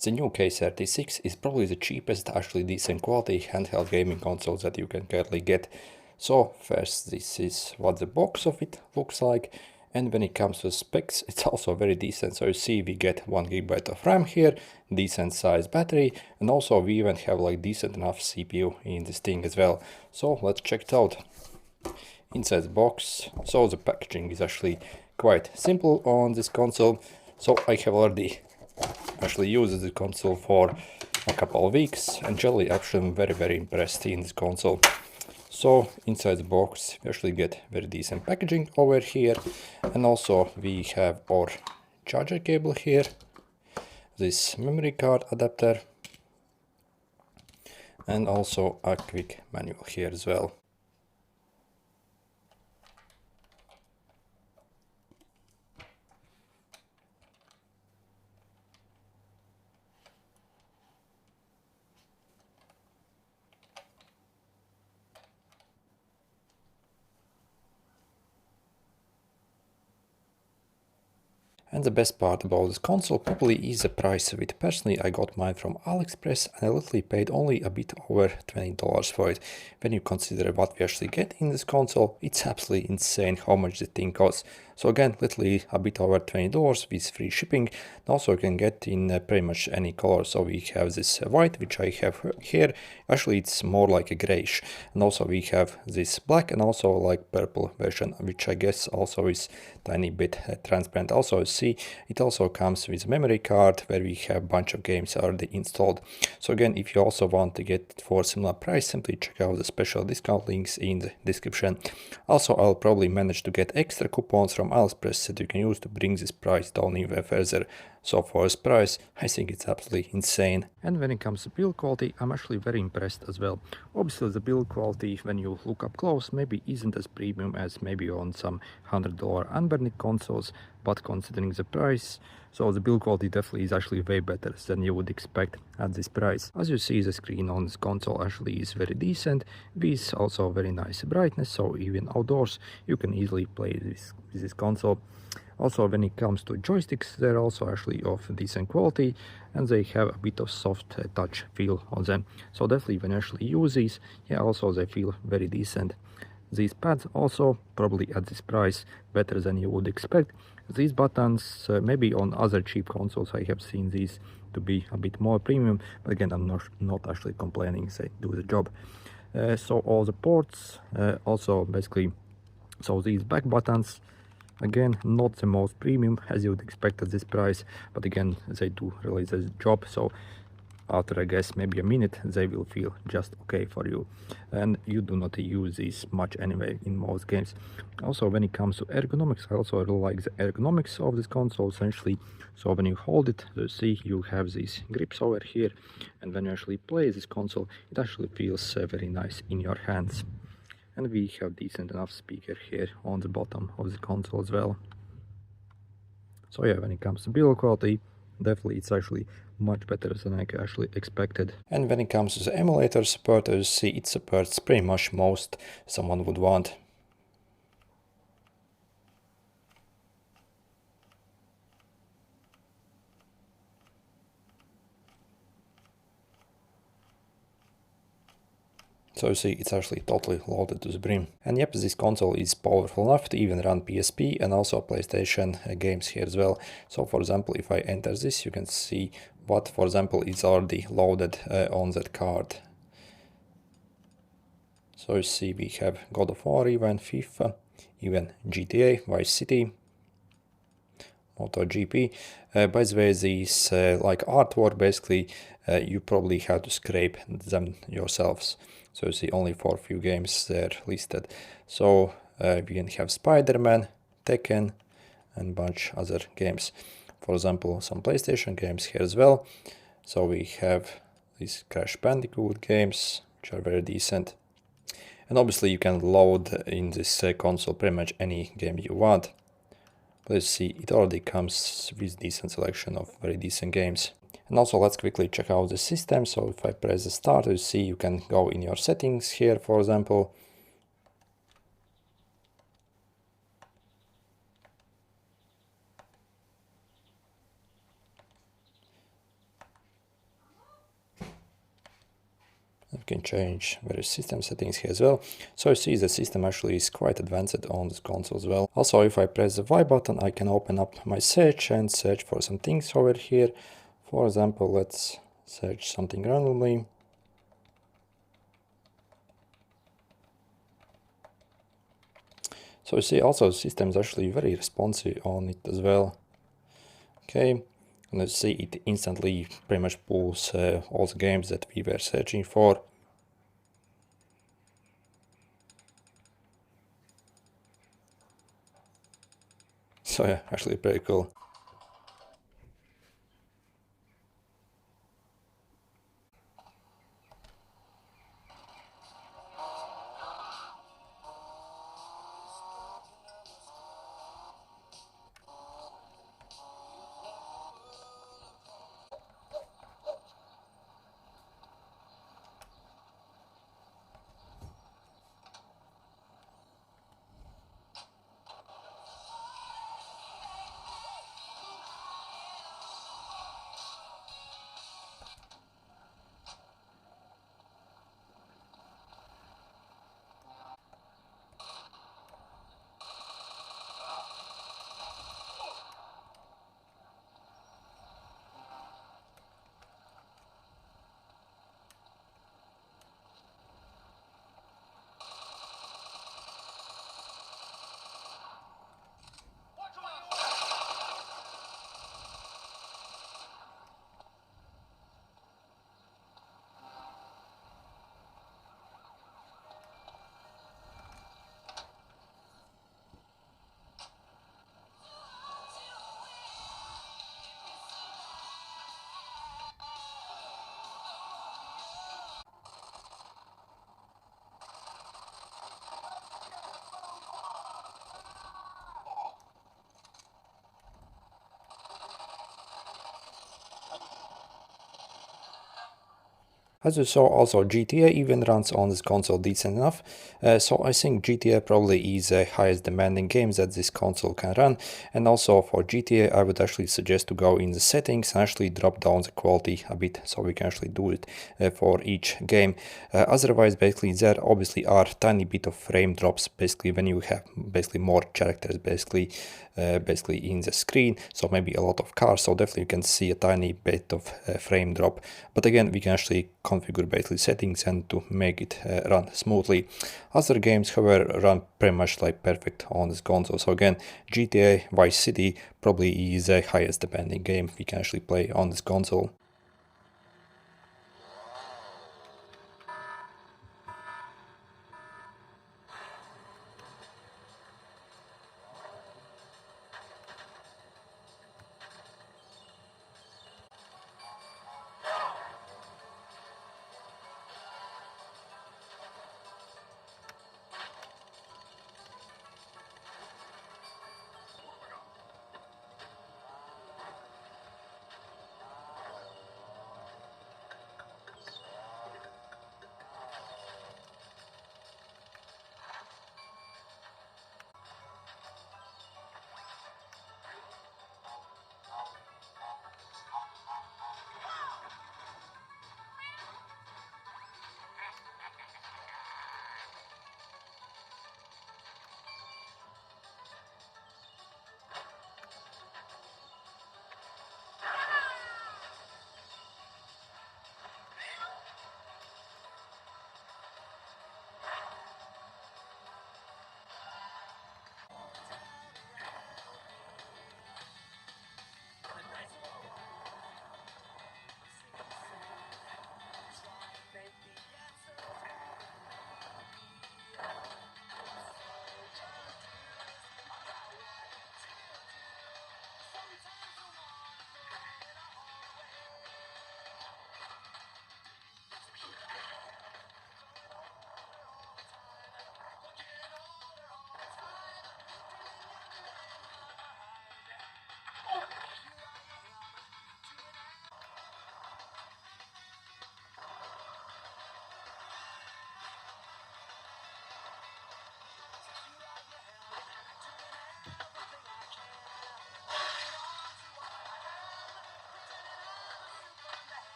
The new K36 is probably the cheapest, actually decent quality handheld gaming console that you can currently get. So first, this is what the box of it looks like, and when it comes to specs, it's also very decent. So you see we get 1 GB of RAM here, decent size battery, and also we even have like decent enough CPU in this thing as well. So let's check it out. Inside the box, so the packaging is actually quite simple on this console. So I have already actually used the console for a couple of weeks, and generally actually I'm very impressed in this console. So inside the box we actually get very decent packaging over here, and also we have our charger cable here, this memory card adapter, and also a quick manual here as well. And the best part about this console probably is the price of it. Personally, I got mine from AliExpress and I literally paid only a bit over $20 for it. When you consider what we actually get in this console, it's absolutely insane how much the thing costs. So again, literally a bit over $20 with free shipping. And also you can get in pretty much any color. So we have this white, which I have here. Actually, it's more like a grayish. And also we have this black and also like purple version, which I guess also is tiny bit transparent. Also see, it also comes with memory card where we have a bunch of games already installed. So again, if you also want to get it for similar price, simply check out the special discount links in the description. Also, I'll probably manage to get extra coupons from AliExpress that you can use to bring this price down even further. So for this price, I think it's absolutely insane. And when it comes to build quality, I'm actually very impressed as well. Obviously the build quality, when you look up close, maybe isn't as premium as maybe on some $100 unburned consoles, but considering the price, so the build quality definitely is actually way better than you would expect at this price. As you see, the screen on this console actually is very decent, with also very nice brightness, so even outdoors you can easily play this with this console. Also, when it comes to joysticks, they're also actually of decent quality and they have a bit of soft touch feel on them. So definitely when you actually use these, yeah, also they feel very decent. These pads also probably at this price better than you would expect. These buttons, maybe on other cheap consoles I have seen these to be a bit more premium, but again I'm not actually complaining, they do the job. So all the ports, also basically, so these back buttons, again, not the most premium as you would expect at this price, but again, they do really the job. So after I guess maybe a minute, they will feel just okay for you, and you do not use these much anyway in most games. Also, when it comes to ergonomics, I also really like the ergonomics of this console essentially. So when you hold it, you see you have these grips over here, and when you actually play this console, it actually feels very nice in your hands. And we have decent enough speaker here on the bottom of the console as well. So yeah, when it comes to build quality, definitely it's actually much better than I actually expected. And when it comes to the emulator support, as you see, it supports pretty much most someone would want. So you see, it's actually totally loaded to the brim. And yep, this console is powerful enough to even run PSP and also PlayStation games here as well. So for example, if I enter this, you can see what, for example, is already loaded on that card. So you see, we have God of War, even FIFA, even GTA, Vice City, MotoGP. By the way, these like artwork, basically, you probably have to scrape them yourselves. So you see, only for a few games they're listed. So we can have Spider-Man, Tekken, and bunch other games. For example, some PlayStation games here as well. So we have these Crash Bandicoot games, which are very decent. And obviously you can load in this console pretty much any game you want. Let's see, it already comes with decent selection of very decent games. And also let's quickly check out the system. So if I press the start, you see you can go in your settings here, for example. We can change various system settings here as well. So you see the system actually is quite advanced on this console as well. Also, if I press the Y button, I can open up my search and search for some things over here. For example, let's search something randomly. So you see also the system is actually very responsive on it as well. Okay, and let's see it instantly pretty much pulls all the games that we were searching for. So yeah, actually pretty cool. As you saw, also GTA even runs on this console decent enough, so I think GTA probably is the highest demanding games that this console can run, and also for GTA I would actually suggest to go in the settings and actually drop down the quality a bit, so we can actually do it for each game. Otherwise, basically there obviously are tiny bit of frame drops, basically when you have basically more characters basically in the screen, so maybe a lot of cars, so definitely you can see a tiny bit of frame drop, but again we can actually configure basically settings and to make it run smoothly. Other games however run pretty much like perfect on this console, so again GTA Vice City probably is the highest demanding game we can actually play on this console.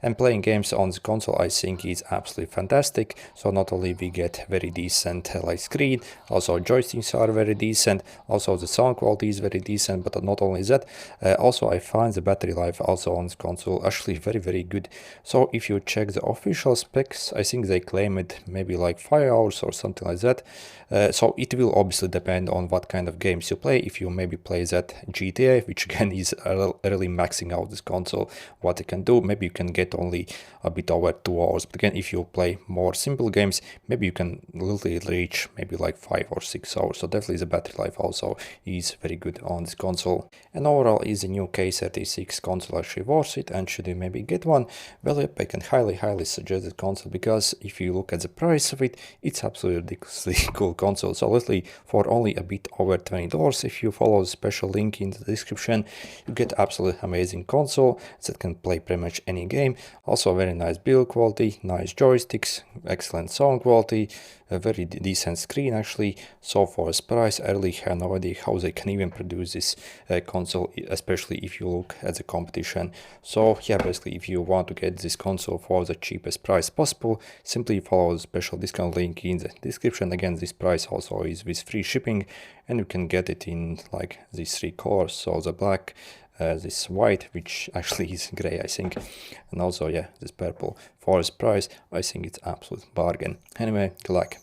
And playing games on the console, I think is absolutely fantastic. So not only we get very decent like screen, also joysticks are very decent, also the sound quality is very decent, but not only that, also I find the battery life also on the console actually very good. So if you check the official specs, I think they claim it maybe like 5 hours or something like that. So it will obviously depend on what kind of games you play. If you maybe play that GTA, which again is really maxing out this console, what it can do, maybe you can get only a bit over 2 hours. But again, if you play more simple games, maybe you can literally reach maybe like 5 or 6 hours. So definitely the battery life also is very good on this console. And overall, is the new K36 console actually worth it, and should you maybe get one? Well, yep, I can highly suggest the console, because if you look at the price of it, it's absolutely ridiculously cool console. So literally for only a bit over $20, if you follow the special link in the description, you get absolutely amazing console that can play pretty much any game. Also very nice build quality, nice joysticks, excellent sound quality, a very decent screen actually. So for this price, I really have no idea how they can even produce this console, especially if you look at the competition. So yeah, basically if you want to get this console for the cheapest price possible, simply follow the special discount link in the description. Again, this price also is with free shipping, and you can get it in like these 3 colors, so the black, this white, which actually is gray I think, and also yeah, this purple. For this price I think it's absolute bargain. Anyway, good luck.